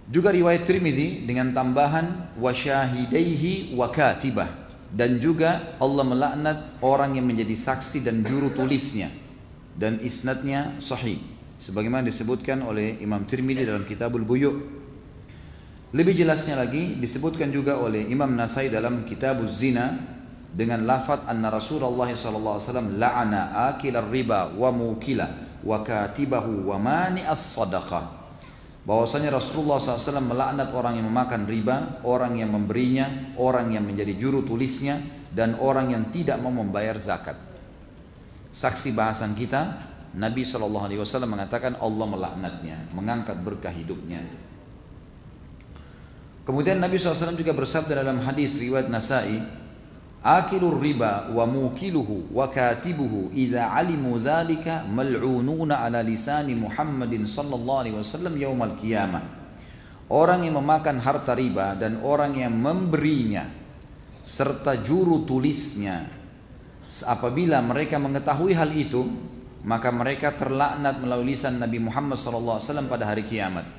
Juga riwayat Tirmidzi dengan tambahan wa syahidaihi wa katibah, dan juga Allah melaknat orang yang menjadi saksi dan juru tulisnya, dan isnadnya sahih sebagaimana disebutkan oleh Imam Tirmidzi dalam Kitabul Buyu'. Lebih jelasnya lagi disebutkan juga oleh Imam Nasai dalam Kitabuz Zina dengan lafaz anna Rasulullah sallallahu alaihi wasallam la'ana akilar riba wa mukila wa katibahu wa mani'as sadaqah. Bahwasanya Rasulullah SAW melaknat orang yang memakan riba, orang yang memberinya, orang yang menjadi juru tulisnya, dan orang yang tidak mau membayar zakat. Saksi bahasan kita, Nabi SAW mengatakan Allah melaknatnya, mengangkat berkah hidupnya. Kemudian Nabi SAW juga bersabda dalam hadis riwayat Nasai, akilur riba wa mukiluhu wa katibuhu idza alimu dzalika mal'ununa ala lisani Muhammadin sallallahu alaihi wasallam yaumal qiyamah. Orang yang memakan harta riba dan orang yang memberinya serta juru tulisnya, apabila mereka mengetahui hal itu, maka mereka terlaknat melalui lisan Nabi Muhammad sallallahu alaihi wasallam pada hari kiamat.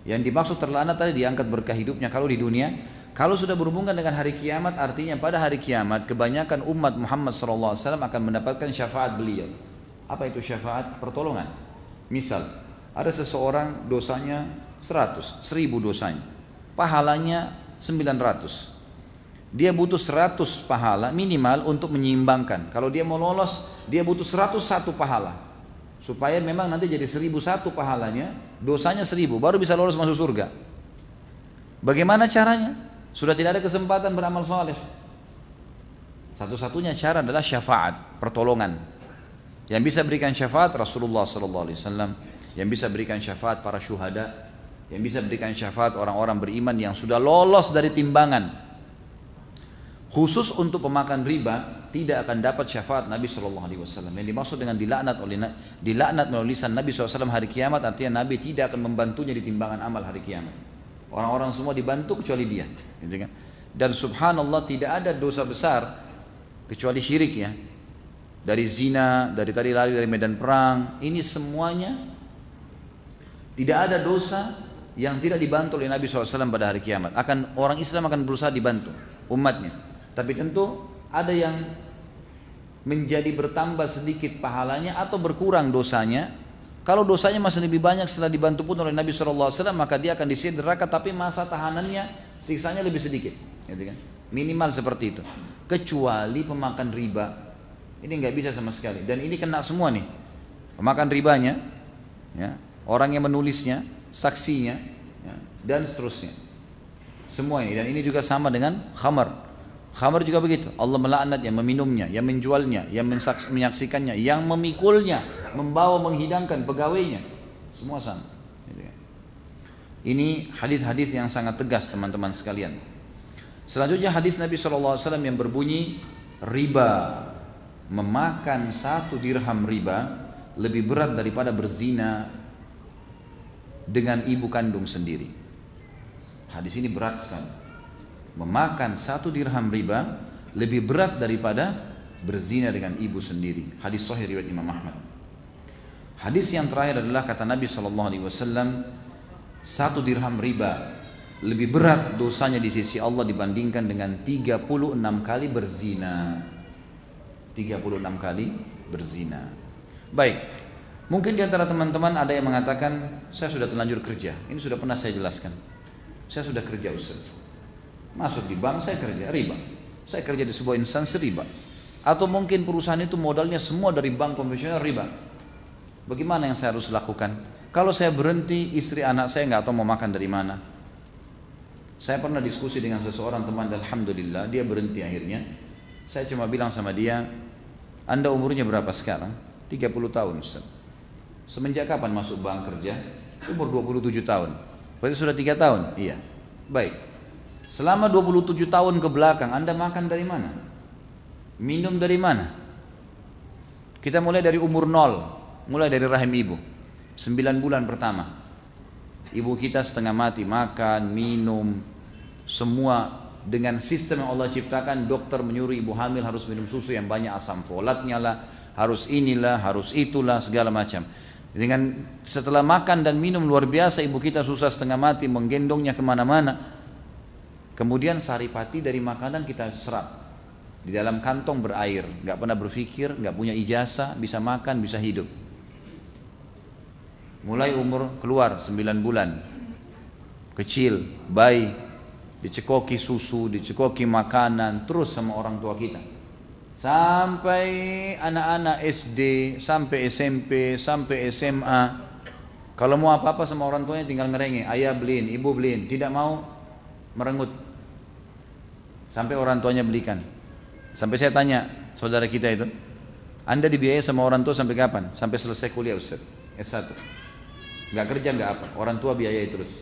Yang dimaksud terlaknat tadi diangkat berkah hidupnya kalau di dunia. Kalau sudah berhubungan dengan hari kiamat, artinya pada hari kiamat kebanyakan umat Muhammad SAW akan mendapatkan syafaat beliau. Apa itu syafaat? Pertolongan. Misal, ada seseorang dosanya 100, 1000 dosanya, pahalanya 900. Dia butuh 100 pahala minimal untuk menyeimbangkan. Kalau dia mau lolos, dia butuh 101 pahala. Supaya memang nanti jadi 1001 pahalanya, dosanya 1000, baru bisa lolos masuk surga. Bagaimana caranya? Sudah tidak ada kesempatan beramal saleh. Satu-satunya cara adalah syafaat, pertolongan. Yang bisa berikan syafaat Rasulullah SAW, yang bisa berikan syafaat para syuhada, yang bisa berikan syafaat orang-orang beriman yang sudah lolos dari timbangan. Khusus untuk pemakan riba tidak akan dapat syafaat Nabi SAW. Yang dimaksud dengan dilaknat melalui lisan Nabi SAW hari kiamat, artinya Nabi tidak akan membantunya di timbangan amal hari kiamat. Orang-orang semua dibantu kecuali dia, gitu kan? Dan subhanallah tidak ada dosa besar kecuali syirik ya. Dari zina, dari tadi lari dari medan perang, ini semuanya tidak ada dosa yang tidak dibantu oleh Nabi SAW pada hari kiamat. Orang Islam akan berusaha dibantu umatnya. Tapi tentu ada yang menjadi bertambah sedikit pahalanya atau berkurang dosanya. Kalau dosanya masih lebih banyak setelah dibantu pun oleh Nabi SAW, maka dia akan disiksa neraka, tapi masa tahanannya, siksanya lebih sedikit, gitu kan? Minimal seperti itu. Kecuali pemakan riba, ini nggak bisa sama sekali. Dan ini kena semua nih, pemakan ribanya, ya, orang yang menulisnya, saksinya, ya, dan seterusnya. Semua ini, dan ini juga sama dengan khamar. Khamar juga begitu. Allah melaknat yang meminumnya, yang menjualnya, yang menyaksikannya, yang memikulnya, membawa menghidangkan pegawainya. Semua sama. Ini hadis-hadis yang sangat tegas teman-teman sekalian. Selanjutnya hadis Nabi SAW yang berbunyi riba, memakan 1 dirham riba lebih berat daripada berzina dengan ibu kandung sendiri. Hadis ini berat sekali. Memakan 1 dirham riba lebih berat daripada berzina dengan ibu sendiri. Hadis sahih riwayat Imam Ahmad. Hadis yang terakhir adalah kata Nabi SAW, 1 dirham riba lebih berat dosanya di sisi Allah dibandingkan dengan 36 kali berzina. 36 kali berzina. Baik, mungkin di antara teman-teman ada yang mengatakan, saya sudah terlanjur kerja. Ini sudah pernah saya jelaskan. Saya sudah kerja Ustaz. Masuk di bank, saya kerja riba. Saya kerja di sebuah instansi riba. Atau mungkin perusahaan itu modalnya semua dari bank konvensional riba. Bagaimana yang saya harus lakukan? Kalau saya berhenti, istri anak saya nggak tahu mau makan dari mana. Saya pernah diskusi dengan seseorang teman, dan alhamdulillah dia berhenti akhirnya. Saya cuma bilang sama dia, Anda umurnya berapa sekarang? 30 tahun Ustaz. Semenjak kapan masuk bank kerja? Umur 27 tahun. Berarti sudah 3 tahun? Iya. Baik. Selama 27 tahun ke belakang Anda makan dari mana? Minum dari mana? Kita mulai dari umur 0, mulai dari rahim ibu. 9 bulan pertama. Ibu kita setengah mati, makan, minum, semua dengan sistem yang Allah ciptakan. Dokter menyuruh ibu hamil harus minum susu yang banyak asam folatnya lah, harus inilah, harus itulah, segala macam. Dengan setelah makan dan minum luar biasa, ibu kita susah setengah mati menggendongnya kemana-mana. Kemudian saripati dari makanan kita serap di dalam kantong berair, nggak pernah berpikir, nggak punya ijazah, bisa makan, bisa hidup. Mulai umur keluar 9 bulan, kecil, bayi, dicekoki susu, dicekoki makanan, terus sama orang tua kita. Sampai anak-anak SD, sampai SMP, sampai SMA. Kalau mau apa-apa sama orang tuanya tinggal ngerengek, ayah beliin, ibu beliin, tidak mau merengut. Sampai orang tuanya belikan. Sampai saya tanya saudara kita itu, Anda dibiayai sama orang tua sampai kapan? Sampai selesai kuliah Ustaz, S1. Nggak kerja nggak apa, orang tua biayai terus.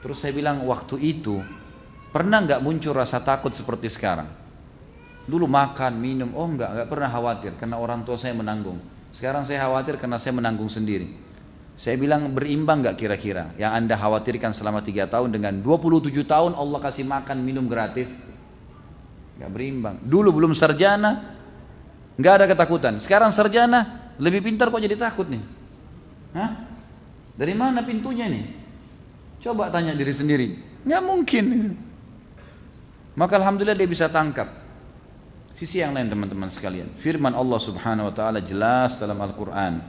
Terus saya bilang, waktu itu pernah nggak muncul rasa takut seperti sekarang? Dulu makan, minum, oh nggak pernah khawatir karena orang tua saya menanggung. Sekarang saya khawatir karena saya menanggung sendiri. Saya bilang, berimbang nggak kira-kira yang Anda khawatirkan selama 3 tahun dengan 27 tahun Allah kasih makan, minum gratis? Nggak berimbang. Dulu belum sarjana, nggak ada ketakutan. Sekarang sarjana, lebih pintar kok jadi takut nih? Hah? Dari mana pintunya nih? Coba tanya diri sendiri. Nggak mungkin. Maka alhamdulillah dia bisa tangkap. Sisi yang lain teman-teman sekalian. Firman Allah Subhanahu wa taala jelas dalam Al-Qur'an.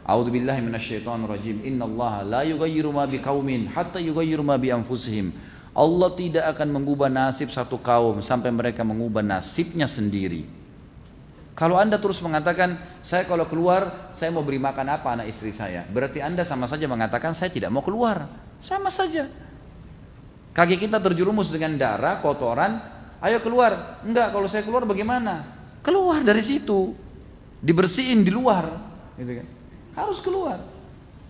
A'udzubillahi minasyaitonirrajim. Innallaha la yughayyiru ma biqaumin hatta yughayyiru ma bi anfusihim. Allah tidak akan mengubah nasib satu kaum sampai mereka mengubah nasibnya sendiri. Kalau Anda terus mengatakan, saya kalau keluar, saya mau beri makan apa anak istri saya, berarti Anda sama saja mengatakan, saya tidak mau keluar. Sama saja. Kaki kita terjerumus dengan darah, kotoran, ayo keluar. Enggak, kalau saya keluar bagaimana? Keluar dari situ. Dibersihin di luar. Gitu kan? Harus keluar.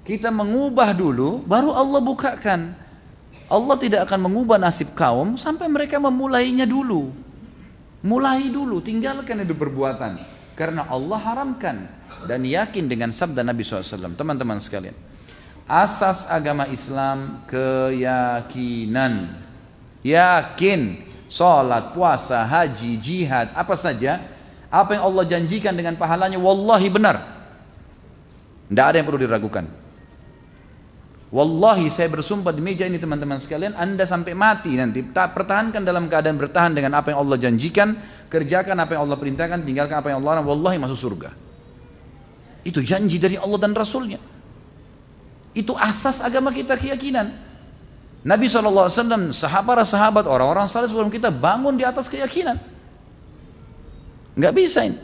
Kita mengubah dulu, baru Allah bukakan. Allah tidak akan mengubah nasib kaum sampai mereka memulainya dulu. Mulai dulu, tinggalkan itu perbuatan. Karena Allah haramkan. Dan yakin dengan sabda Nabi SAW. Teman-teman sekalian, asas agama Islam keyakinan. Yakin, sholat, puasa, haji, jihad, apa saja, apa yang Allah janjikan dengan pahalanya, wallahi benar. Tidak ada yang perlu diragukan. Wallahi saya bersumpah di meja ini teman-teman sekalian, Anda sampai mati nanti pertahankan dalam keadaan bertahan dengan apa yang Allah janjikan, kerjakan apa yang Allah perintahkan, tinggalkan apa yang Allah larang, wallahi masuk surga. Itu janji dari Allah dan Rasulnya. Itu asas agama kita, keyakinan. Nabi SAW, sahabat-sahabat, orang-orang saleh sebelum kita bangun di atas keyakinan. Nggak bisa ini.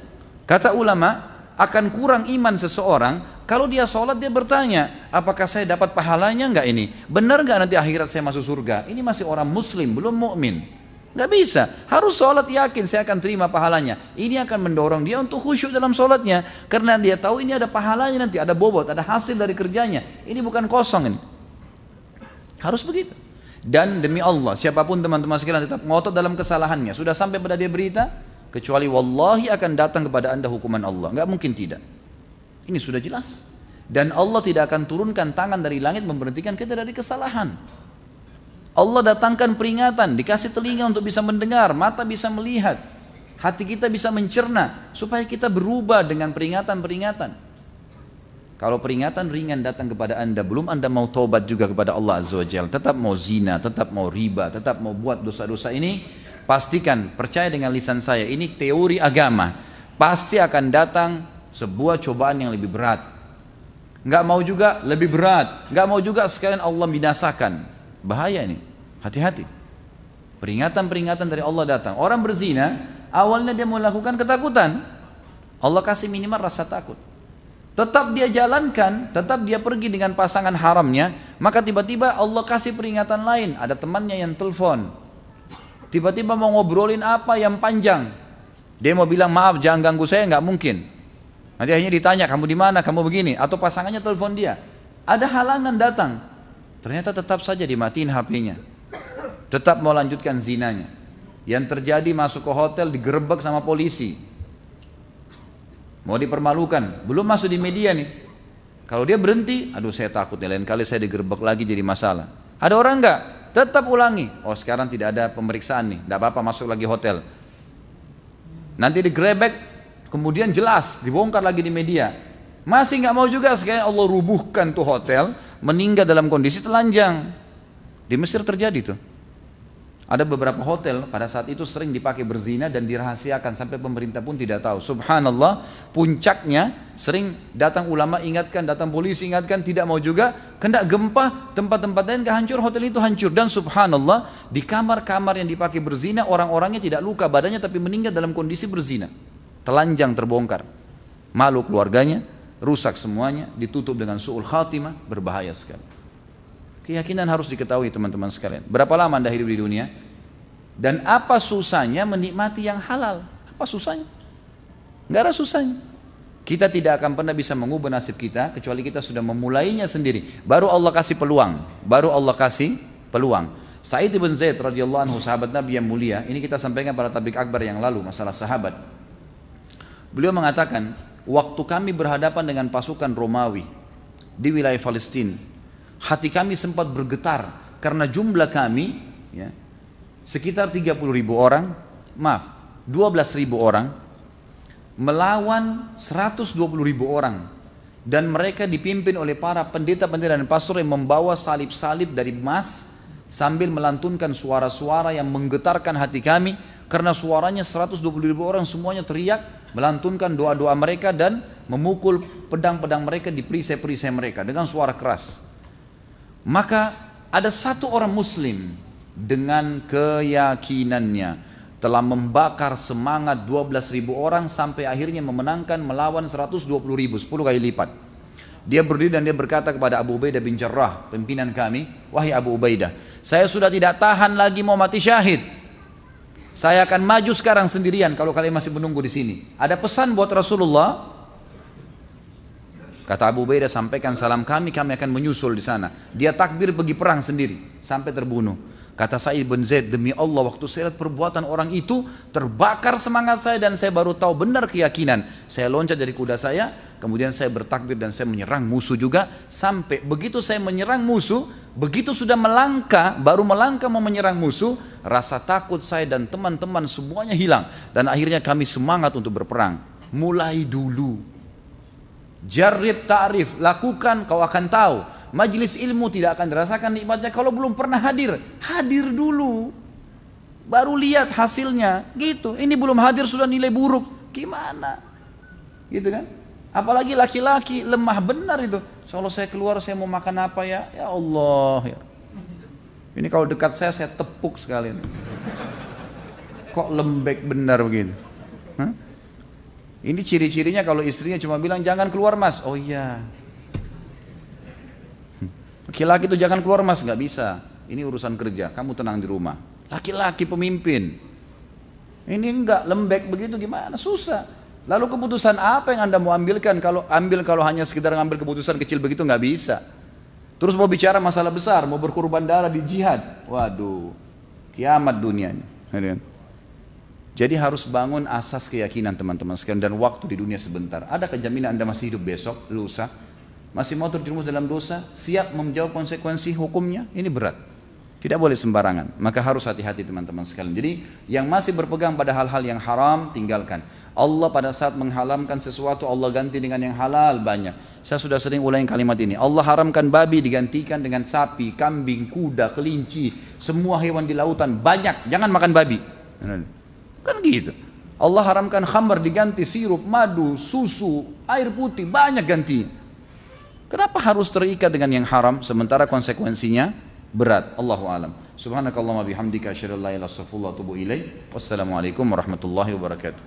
Kata ulama, akan kurang iman seseorang kalau dia sholat dia bertanya, apakah saya dapat pahalanya enggak ini? Benar enggak nanti akhirat saya masuk surga? Ini masih orang muslim, belum mukmin. Enggak bisa. Harus sholat yakin saya akan terima pahalanya. Ini akan mendorong dia untuk khusyuk dalam sholatnya. Karena dia tahu ini ada pahalanya nanti, ada bobot, ada hasil dari kerjanya. Ini bukan kosong ini. Harus begitu. Dan demi Allah, siapapun teman-teman sekalian tetap ngotot dalam kesalahannya. Sudah sampai pada dia berita, kecuali wallahi akan datang kepada Anda hukuman Allah. Enggak mungkin tidak. Ini sudah jelas. Dan Allah tidak akan turunkan tangan dari langit memberhentikan kita dari kesalahan. Allah datangkan peringatan, dikasih telinga untuk bisa mendengar, mata bisa melihat, hati kita bisa mencerna, supaya kita berubah dengan peringatan-peringatan. Kalau peringatan ringan datang kepada Anda, belum Anda mau taubat juga kepada Allah Azza wa Jalla, tetap mau zina, tetap mau riba, tetap mau buat dosa-dosa ini, pastikan, percaya dengan lisan saya, ini teori agama, pasti akan datang sebuah cobaan yang lebih berat. Nggak mau juga lebih berat, nggak mau juga sekalian Allah binasakan. Bahaya ini, hati-hati. Peringatan-peringatan dari Allah datang. Orang berzina, awalnya dia melakukan ketakutan, Allah kasih minimal rasa takut. Tetap dia jalankan, tetap dia pergi dengan pasangan haramnya, maka tiba-tiba Allah kasih peringatan lain. Ada temannya yang telepon, tiba-tiba mau ngobrolin apa yang panjang. Dia mau bilang maaf, jangan ganggu saya, nggak mungkin. Nanti akhirnya ditanya, kamu di mana, kamu begini, atau pasangannya telepon dia. Ada halangan datang, ternyata tetap saja dimatiin HP-nya, tetap mau lanjutkan zinanya. Yang terjadi masuk ke hotel digerebek sama polisi, mau dipermalukan, belum masuk di media nih. Kalau dia berhenti, aduh saya takut ya, lain kali saya digerebek lagi jadi masalah. Ada orang enggak? Tetap ulangi. Oh sekarang tidak ada pemeriksaan nih, tidak apa-apa, masuk lagi hotel. Nanti digerebek, kemudian jelas dibongkar lagi di media. Masih nggak mau juga, sekalian Allah rubuhkan tuh hotel, meninggal dalam kondisi telanjang. Di Mesir terjadi tuh. Ada beberapa hotel pada saat itu sering dipakai berzina dan dirahasiakan sampai pemerintah pun tidak tahu. Subhanallah, puncaknya sering datang ulama ingatkan, datang polisi ingatkan, tidak mau juga. Kena gempa, tempat-tempat lain hancur, hotel itu hancur. Dan subhanallah, di kamar-kamar yang dipakai berzina, orang-orangnya tidak luka badannya tapi meninggal dalam kondisi berzina. Telanjang terbongkar. Malu keluarganya, rusak semuanya, ditutup dengan su'ul khatimah, berbahaya sekali. Keyakinan harus diketahui teman-teman sekalian. Berapa lama Anda hidup di dunia? Dan apa susahnya menikmati yang halal? Apa susahnya? Nggak ada susahnya. Kita tidak akan pernah bisa mengubah nasib kita kecuali kita sudah memulainya sendiri. Baru Allah kasih peluang. Baru Allah kasih peluang. Sa'id ibn Zaid radhiyallahu anhu, sahabat Nabi yang mulia. Ini kita sampaikan pada tablik akbar yang lalu, masalah sahabat. Beliau mengatakan, waktu kami berhadapan dengan pasukan Romawi di wilayah Palestina, hati kami sempat bergetar karena jumlah kami ya, sekitar 30.000 orang, 12.000 orang melawan 120.000 orang, dan mereka dipimpin oleh para pendeta-pendeta dan pastor yang membawa salib-salib dari emas sambil melantunkan suara-suara yang menggetarkan hati kami karena suaranya 120.000 orang semuanya teriak melantunkan doa-doa mereka dan memukul pedang-pedang mereka di perisai-perisai mereka dengan suara keras. Maka ada satu orang muslim dengan keyakinannya telah membakar semangat 12.000 orang sampai akhirnya memenangkan melawan 120.000, 10 kali lipat. Dia berdiri dan dia berkata kepada Abu Ubaidah bin Jarrah, pimpinan kami, wahai Abu Ubaidah, saya sudah tidak tahan lagi mau mati syahid. Saya akan maju sekarang sendirian kalau kalian masih menunggu di sini. Ada pesan buat Rasulullah. Kata Abu Ubaidah, sampaikan salam kami akan menyusul di sana. Dia takbir pergi perang sendiri sampai terbunuh. Kata Sa'id bin Zaid, demi Allah waktu saya lihat perbuatan orang itu terbakar semangat saya dan saya baru tahu benar keyakinan. Saya loncat dari kuda saya, kemudian saya bertakbir dan saya menyerang musuh juga. Sampai begitu saya menyerang musuh, begitu sudah melangkah, baru melangkah mau menyerang musuh, rasa takut saya dan teman-teman semuanya hilang. Dan akhirnya kami semangat untuk berperang. Mulai dulu. Jarrib ta'rif, lakukan kau akan tahu. Majelis ilmu tidak akan dirasakan nikmatnya kalau belum pernah hadir. Hadir dulu, baru lihat hasilnya. Gitu. Ini belum hadir sudah nilai buruk, gimana? Gitu kan? Apalagi laki-laki lemah benar itu. Kalau saya keluar saya mau makan apa ya? Ya Allah. Ya. Ini kalau dekat saya tepuk sekalian. Kok lembek benar begini? Hah? Ini ciri-cirinya kalau istrinya cuma bilang jangan keluar mas, oh iya. Laki-laki itu jangan keluar mas, nggak bisa. Ini urusan kerja, kamu tenang di rumah. Laki-laki pemimpin. Ini enggak lembek begitu gimana? Susah. Lalu keputusan apa yang Anda mau ambilkan? Kalau hanya sekedar ngambil keputusan kecil begitu nggak bisa. Terus mau bicara masalah besar, mau berkorban darah di jihad. Waduh, kiamat dunia ini. Jadi harus bangun asas keyakinan teman-teman sekalian dan waktu di dunia sebentar. Adakah jaminan Anda masih hidup besok, lusa? Masih mau terjerumus dalam dosa? Siap menjawab konsekuensi hukumnya? Ini berat. Tidak boleh sembarangan. Maka harus hati-hati teman-teman sekalian. Jadi yang masih berpegang pada hal-hal yang haram, tinggalkan. Allah pada saat mengharamkan sesuatu, Allah ganti dengan yang halal banyak. Saya sudah sering ulangi kalimat ini. Allah haramkan babi digantikan dengan sapi, kambing, kuda, kelinci, semua hewan di lautan banyak. Jangan makan babi. Kan gitu. Allah haramkan khamr diganti sirup, madu, susu, air putih, banyak ganti. Kenapa harus terikat dengan yang haram sementara konsekuensinya berat? Allahu a'lam. Subhanakallahumma bihamdika asyhadu an la ilaha illa anta astaghfiruka wa atubu ilaik. Wassalamualaikum warahmatullahi wabarakatuh.